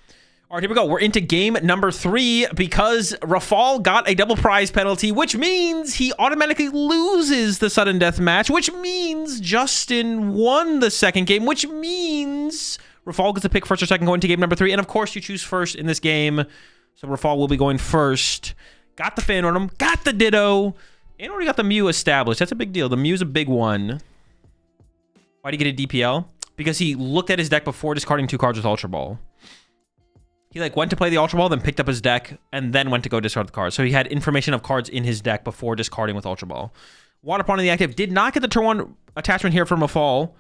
All right, here we go. We're into game number 3 because Rafal got a double prize penalty, which means he automatically loses the sudden death match, which means Justin won the second game, which means Rafal gets to pick first or second going to game number 3. And of course, you choose first in this game. So Rafal will be going first. Got the fan on him, got the Ditto, and already got the Mew established. That's a big deal. The Mew's a big one. Why'd he get a DPL? Because he looked at his deck before discarding 2 cards with Ultra Ball. He like went to play the Ultra Ball, then picked up his deck, and then went to go discard the cards. So he had information of cards in his deck before discarding with Ultra Ball. Water Pawn in the active. Did not get the turn 1 attachment here from Rafal.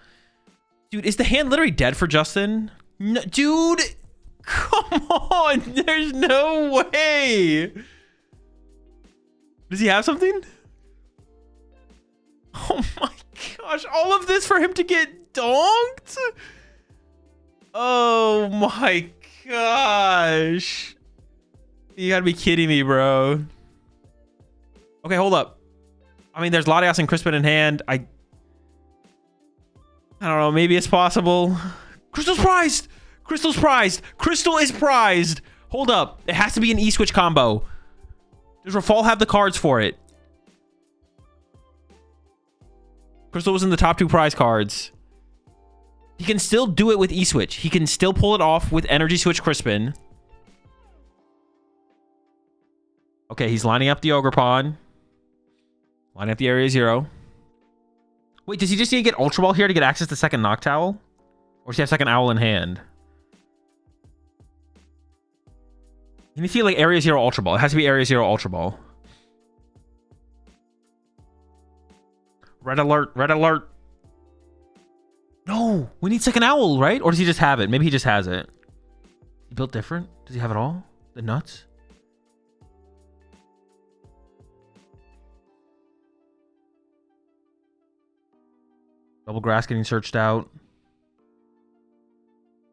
Dude, is the hand literally dead for Justin? No, dude, come on. There's no way. Does he have something? Oh my gosh. All of this for him to get donked? Oh my gosh. You gotta be kidding me, bro. Okay, hold up. I mean, there's Latias and Crispin in hand. I don't know. Maybe it's possible. Crystal's prized. Crystal's prized. Crystal is prized. Hold up. It has to be an E-switch combo. Does Rafal have the cards for it? Crystal was in the top 2 prize cards. He can still do it with E-switch. He can still pull it off with Energy Switch Crispin. Okay, he's lining up the Ogre Pawn. Lining up the Area 0. Wait, does he just need to get Ultra Ball here to get access to second Noctowl? Or does he have second Owl in hand? Let me see like Area 0 Ultra Ball. It has to be Area 0 Ultra Ball. Red alert, red alert. No, we need second Owl, right? Or does he just have it? Maybe he just has it. He built different? Does he have it all? The nuts? Double Grass getting searched out.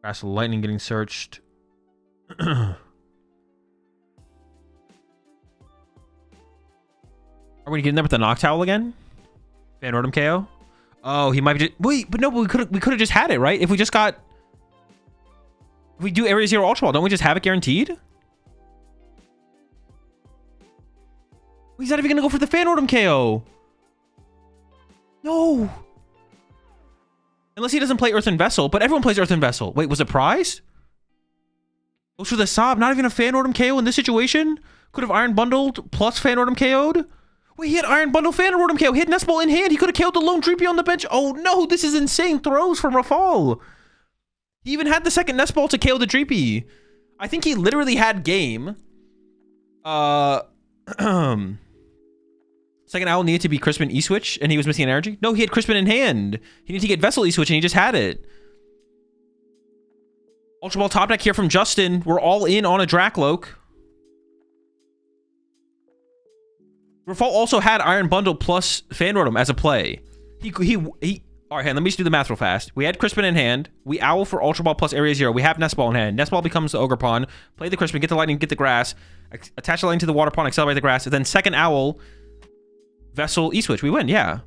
Grass Lightning getting searched. Are we getting there with the Noctowl again? Van Rotem KO? Oh, he might be just... Wait, but no, we could have just had it, right? If we just got... If we do Area 0 Ultra Ball, don't we just have it guaranteed? He's not even going to go for the Fan Rotem KO. No. Unless he doesn't play Earthen Vessel, but everyone plays Earthen Vessel. Wait, was it prized? Goes for the Sob, not even a Fan Rotem KO in this situation? Could have Iron Bundled plus Fan Rotem KO'd? Wait, he had Iron Bundle Fan Rotem KO. He had Nest Ball in hand. He could have KO'd the lone Dreepy on the bench. Oh no, this is insane throws from Rafal. He even had the second Nest Ball to KO the Dreepy. I think he literally had game. Second Owl needed to be Crispin E-switch, and he was missing an energy. No, he had Crispin in hand. He needed to get Vessel E-switch, and he just had it. Ultra Ball top deck here from Justin. We're all in on a Dracloak. Rafal also had Iron Bundle plus Fan Rotem as a play. All right, let me just do the math real fast. We had Crispin in hand. We Owl for Ultra Ball plus Area 0. We have Nest Ball in hand. Nest Ball becomes the Ogre Pawn. Play the Crispin, get the Lightning, get the Grass. Attach the Lightning to the Water Pawn, accelerate the Grass. And then second Owl, Vessel, E-switch. We win, yeah.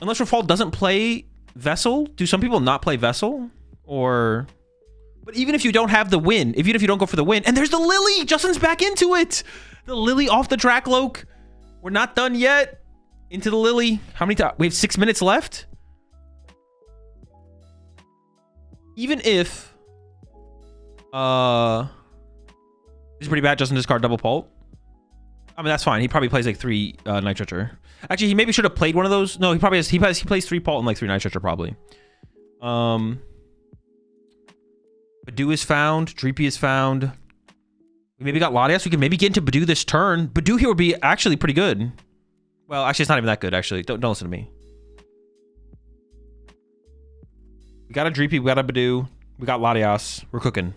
Unless Rafal doesn't play Vessel. Do some people not play Vessel? Or... But even if you don't have the win, even if you don't go for the win, and there's the Lily! Justin's back into it! The Lily off the Dracloak. We're not done yet. Into the Lily. How many times? We have 6 minutes left. Even if... This is pretty bad. Justin discard double Pult. I mean, that's fine. He probably plays like 3 Night Stretcher. Actually, he maybe should have played one of those. No, he probably has. He plays 3 Pult and like 3 Night Stretcher probably. Badu is found. Dreepy is found. We maybe got Latias. We can maybe get into Badu this turn. Badu here would be actually pretty good. Well, actually, it's not even that good, actually. Don't listen to me. We got a Dreepy. We got a Badu. We got Gladysz. We're cooking.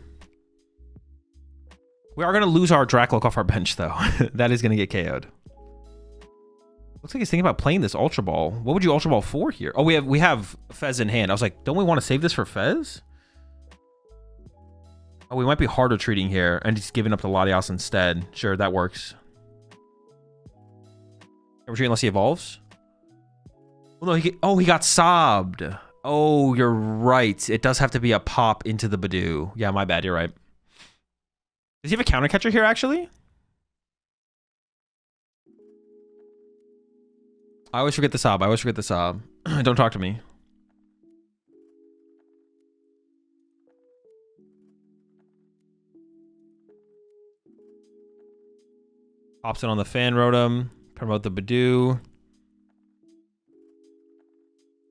We are going to lose our Dracloak off our bench, though. That is going to get KO'd. Looks like he's thinking about playing this Ultra Ball. What would you Ultra Ball for here? Oh, we have Fez in hand. I was like, don't we want to save this for Fez? Oh, we might be harder treating here and just giving up to Gladysz instead. Sure, that works. Retreat unless he evolves. Well, no, he got sobbed. Oh, you're right. It does have to be a pop into the Badoo. Yeah, my bad. You're right. Does he have a counter catcher here, actually? I always forget the sob. I always forget the sob. Don't talk to me. Pops it on the fan rotom. Promote the Badoo.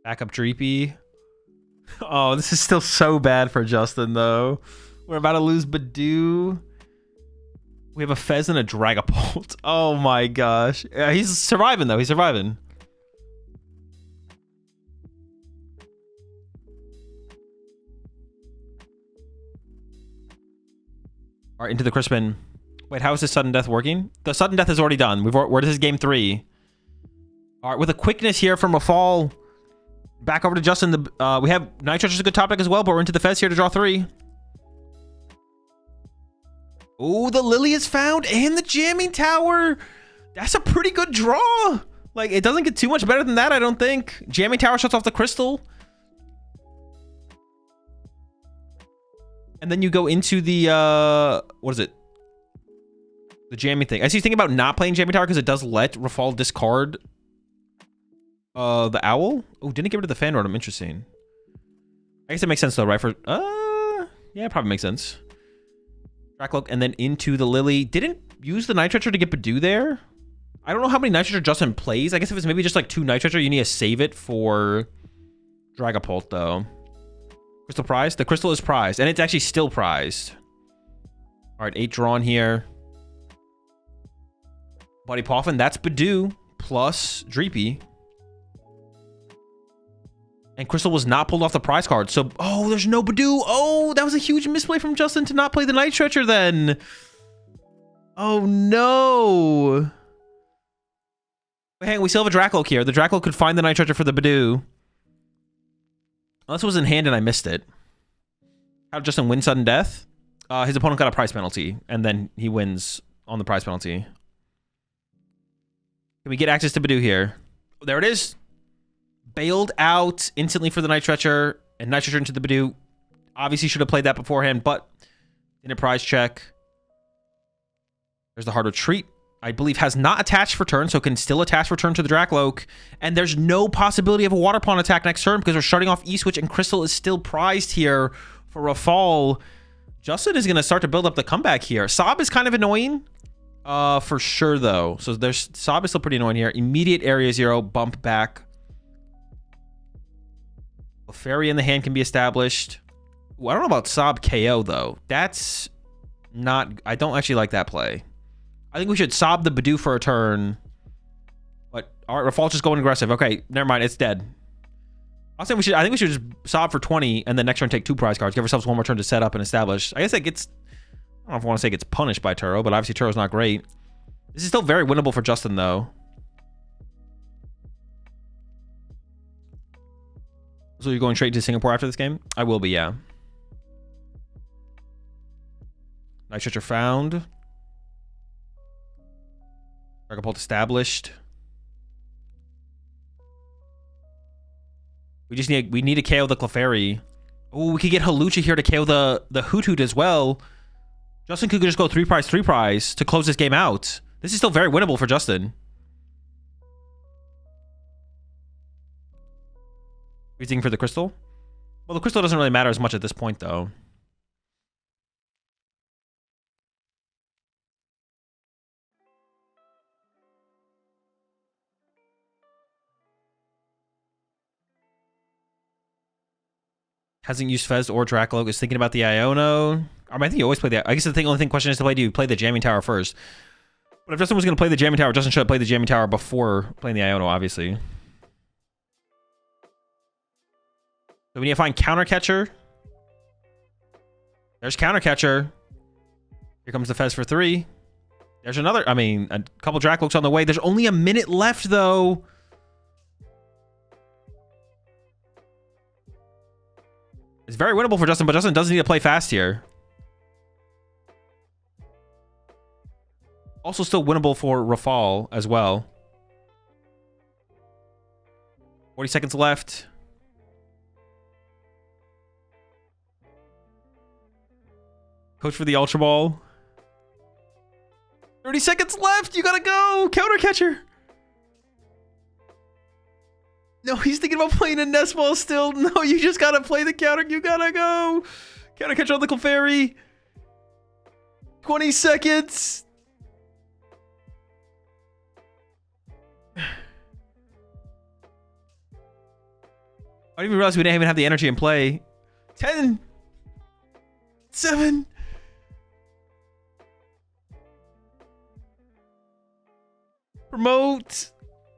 Backup Dreepy. Oh, this is still so bad for Justin, though. We're about to lose Badoo. We have a Fez and a Dragapult. Oh my gosh. He's surviving, though. He's surviving. All right, into the Crispin. Wait, how is this sudden death working? The sudden death is already done. This is game 3. All right, with a quickness here from Rafal. Back over to Justin. We have Nitro is a good top deck as well, but we're into the Fez here to draw 3. Oh, the Lily is found and the Jamming Tower. That's a pretty good draw. Like, it doesn't get too much better than that, I don't think. Jamming Tower shuts off the Crystal. And then you go into the, what is it? The jamming thing. I see you thinking about not playing Jamming Tower because it does let Rafal discard the Owl. Oh, didn't get rid of the fan rotom. Interesting. I guess it makes sense though, right? Yeah, it probably makes sense. Dracloak and then into the Lily. Didn't use the Nitratcher to get Badoo there. I don't know how many Nitratcher Justin plays. I guess if it's maybe just like 2 Nitratcher, you need to save it for Dragapult though. Crystal prized? The Crystal is prized, and it's actually still prized. All right, 8 drawn here. Buddy Poffin, that's Badoo plus Dreepy. And Crystal was not pulled off the prize card. So, oh, there's no Badoo. Oh, that was a huge misplay from Justin to not play the Night Stretcher then. Oh, no. Wait, hang on, we still have a Dracloak here. The Dracloak could find the Night Stretcher for the Badoo. Unless it was in hand and I missed it. How did Justin win sudden death? His opponent got a prize penalty, and then he wins on the prize penalty. Can we get access to Badoo here? There it is. Bailed out instantly for the Night Stretcher, and Night Stretcher into the Badoo. Obviously should have played that beforehand, but in a prize check. There's the Hard Retreat. I believe has not attached for turn, so can still attach for turn to the Dracloak. And there's no possibility of a Water Pawn attack next turn because we're shutting off E-Switch, and Crystal is still prized here for Rafal. Justin is going to start to build up the comeback here. Sob is kind of annoying. For sure, though. So there's Sob is still pretty annoying here. Immediate area 0, bump back. Fairy in the hand can be established. Ooh, I don't know about Sob KO, though. That's not... I don't actually like that play. I think we should Sob the Badoo for a turn. But, all right, Rafal's just going aggressive. Okay, never mind. It's dead. I think we should just Sob for 20 and then next turn take 2 prize cards. Give ourselves 1 more turn to set up and establish. I guess that gets... I don't know if I want to say it gets punished by Turo, but obviously Turo's not great. This is still very winnable for Justin, though. So you're going straight to Singapore after this game? I will be, yeah. Night Stretcher found. Dragapult established. We need to KO the Clefairy. Oh, we could get Halucha here to KO the Hoot Hoot as well. Justin could just go 3 prize to close this game out. This is still very winnable for Justin. Freezing for the Crystal? Well, the Crystal doesn't really matter as much at this point, though. Hasn't used Fez or Dracloak. Is thinking about the Iono. I think you always play the... I guess the only question is to play, do you play the Jamming Tower first? But if Justin was going to play the Jamming Tower, Justin should have played the Jamming Tower before playing the Iono, obviously. So we need to find Counter Catcher. There's counter catcher. Here comes the Fez for 3. There's another, I mean, a couple Drac looks on the way. There's only a minute left, though. It's very winnable for Justin, but Justin doesn't need to play fast here. Also still winnable for Rafal as well. 40 seconds left. Coach for the Ultra Ball. 30 seconds left. You gotta go. Counter catcher. No, he's thinking about playing a nest ball still. No, you just gotta play the counter. You gotta go. Counter catcher on the Clefairy. 20 seconds. I didn't even realize we didn't even have the energy in play. 10, 7. Promote.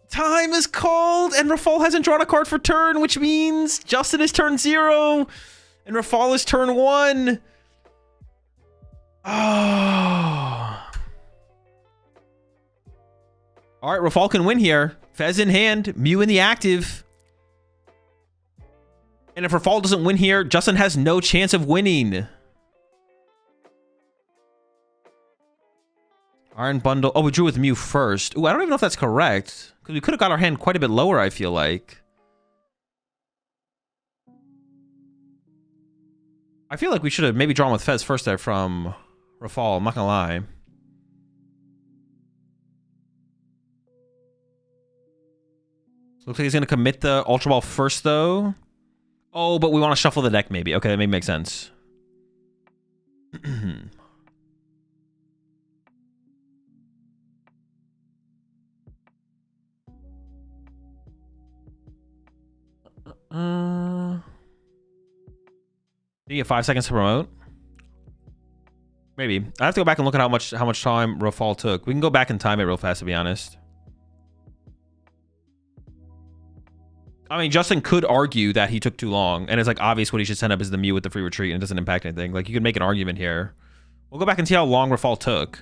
Time is called, and Rafal hasn't drawn a card for turn, which means Justin is turn 0, and Rafal is turn 1. Oh. All right, Rafal can win here. Fez in hand, Mew in the active. And if Rafal doesn't win here, Justin has no chance of winning. Iron Bundle. Oh, we drew with Mew first. Ooh, I don't even know if that's correct. Because we could have got our hand quite a bit lower, I feel like. I feel like we should have maybe drawn with Fez first there from Rafal. I'm not going to lie. Looks like he's going to commit the Ultra Ball first, though. Oh, but we want to shuffle the deck, maybe. Okay, that may make sense. Do you get 5 seconds to promote? Maybe. I have to go back and look at how much time Rafal took. We can go back and time it real fast, to be honest. I mean, Justin could argue that he took too long, and it's like obvious what he should send up is the Mew with the free retreat, and it doesn't impact anything. Like, you could make an argument here. We'll go back and see how long Rafal took.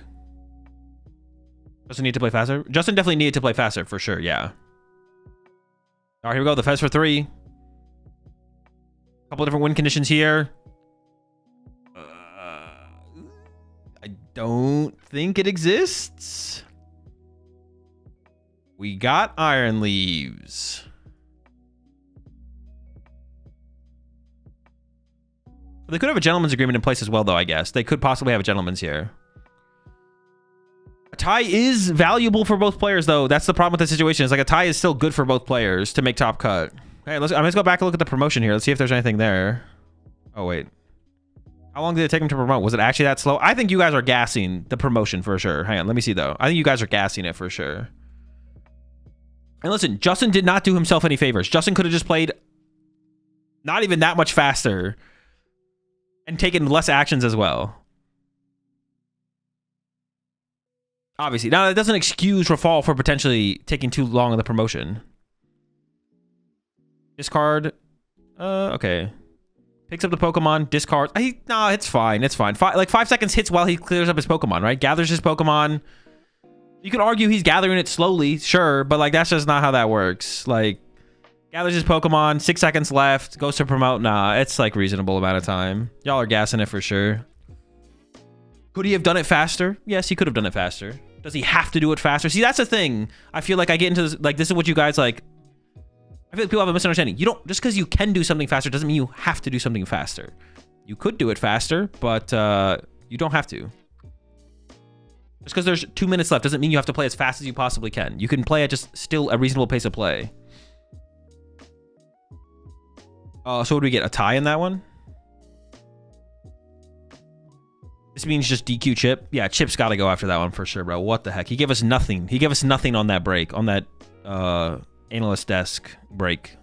Justin need to play faster? Justin definitely needed to play faster, for sure, yeah. All right, here we go. The Fez for 3. Couple different win conditions here. I don't think it exists. We got Iron Leaves. They could have a gentleman's agreement in place as well, though, I guess. They could possibly have a gentleman's here. A tie is valuable for both players, though. That's the problem with the situation. It's like a tie is still good for both players to make top cut. Okay, let's go back and look at the promotion here. Let's see if there's anything there. Oh, wait. How long did it take him to promote? Was it actually that slow? I think you guys are gassing the promotion for sure. Hang on, let me see, though. I think you guys are gassing it for sure. And listen, Justin did not do himself any favors. Justin could have just played not even that much faster and taken less actions as well. Obviously. Now, that doesn't excuse Rafal for potentially taking too long on the promotion. Discard. Okay. Picks up the Pokemon. Discards. No, it's fine. It's fine. Like 5 seconds hits while he clears up his Pokemon, right? Gathers his Pokemon. You could argue he's gathering it slowly, sure, but like that's just not how that works. Like, gathers his Pokemon, 6 seconds left, goes to promote. Nah, it's like reasonable amount of time. Y'all are gassing it for sure. Could he have done it faster? Yes, he could have done it faster. Does he have to do it faster? See, that's the thing. I feel like I get into this, like, this is what you guys like. I feel like people have a misunderstanding. You don't, just because you can do something faster doesn't mean you have to do something faster. You could do it faster, but you don't have to. Just because there's 2 minutes left doesn't mean you have to play as fast as you possibly can. You can play at just still a reasonable pace of play. So what do we get? A tie in that one? This means just DQ Chip. Yeah, Chip's got to go after that one for sure, bro. What the heck? He gave us nothing. He gave us nothing on that break, on that analyst desk break.